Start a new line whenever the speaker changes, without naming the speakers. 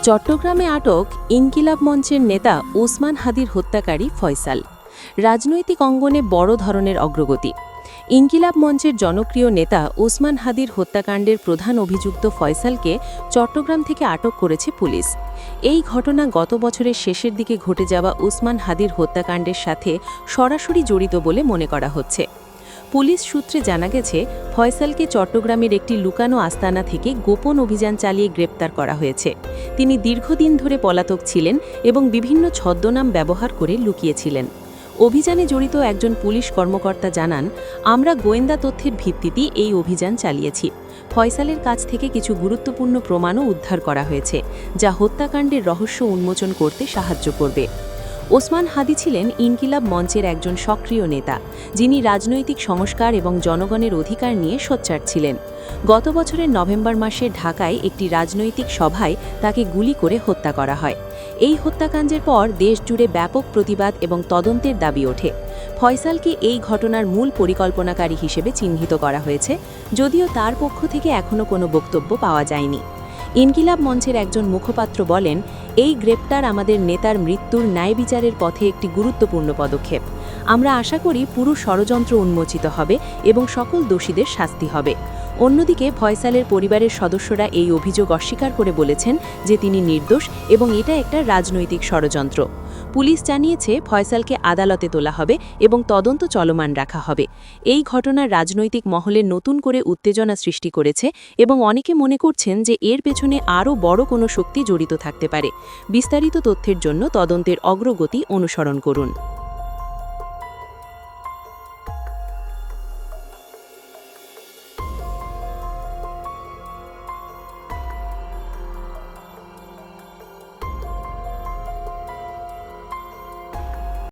চট্টগ্রামে আটক ইনকিলাব মঞ্চের নেতা ওসমান হাদির হত্যাকারী ফয়সাল। রাজনৈতিক অঙ্গনে বড় ধরনের অগ্রগতি। ইনকিলাব মঞ্চের জনপ্রিয় নেতা ওসমান হাদির হত্যাকাণ্ডের প্রধান অভিযুক্ত ফয়সালকে চট্টগ্রাম থেকে আটক করেছে পুলিশ। এই ঘটনা গত বছরের শেষের দিকে ঘটে যাওয়া ওসমান হাদির হত্যাকাণ্ডের সাথে সরাসরি জড়িত বলে মনে করা হচ্ছে। পুলিশ সূত্রে জানা গেছে, ফয়সালকে চট্টগ্রামের একটি লুকানো আস্তানা থেকে গোপন অভিযান চালিয়ে গ্রেপ্তার করা হয়েছে। তিনি দীর্ঘদিন ধরে পলাতক ছিলেন এবং বিভিন্ন ছদ্মনাম ব্যবহার করে লুকিয়েছিলেন। অভিযানে জড়িত একজন পুলিশ কর্মকর্তা জানান, আমরা গোয়েন্দা তথ্যের ভিত্তিতেই এই অভিযান চালিয়েছি। ফয়সালের কাছ থেকে কিছু গুরুত্বপূর্ণ প্রমাণও উদ্ধার করা হয়েছে, যা হত্যাকাণ্ডের রহস্য উন্মোচন করতে সাহায্য করবে। ওসমান হাদি ছিলেন ইনকিলাব মঞ্চের একজন সক্রিয় নেতা, যিনি রাজনৈতিক সংস্কার এবং জনগণের অধিকার নিয়ে সোচ্চার ছিলেন। গত বছরের নভেম্বর মাসে ঢাকায় একটি রাজনৈতিক সভায় তাকে গুলি করে হত্যা করা হয়। এই হত্যাকাণ্ডের পর দেশজুড়ে ব্যাপক প্রতিবাদ এবং তদন্তের দাবি ওঠে। ফয়সালকে এই ঘটনার মূল পরিকল্পনাকারী হিসেবে চিহ্নিত করা হয়েছে, যদিও তার পক্ষ থেকে এখনও কোনো বক্তব্য পাওয়া যায়নি। ইনকিলাব মঞ্চের একজন মুখপাত্র বলেন, এই গ্রেপ্তার আমাদের নেতার মৃত্যুর ন্যায় বিচারের পথে একটি গুরুত্বপূর্ণ পদক্ষেপ। আমরা আশা করি পুরো ষড়যন্ত্র উন্মোচিত হবে এবং সকল দোষীদের শাস্তি হবে। অন্যদিকে ফয়সালের পরিবারের সদস্যরা এই অভিযোগ অস্বীকার করে বলেছেন যে তিনি নির্দোষ এবং এটা একটা রাজনৈতিক ষড়যন্ত্র। পুলিশ জানিয়েছে, ফয়সালকে আদালতে তোলা হবে এবং তদন্ত চলমান রাখা হবে। এই ঘটনার রাজনৈতিক মহলে নতুন করে উত্তেজনা সৃষ্টি করেছে এবং অনেকে মনে করছেন যে এর পেছনে আরও বড় কোনো শক্তি জড়িত থাকতে পারে। বিস্তারিত তথ্যের জন্য তদন্তের অগ্রগতি অনুসরণ করুন।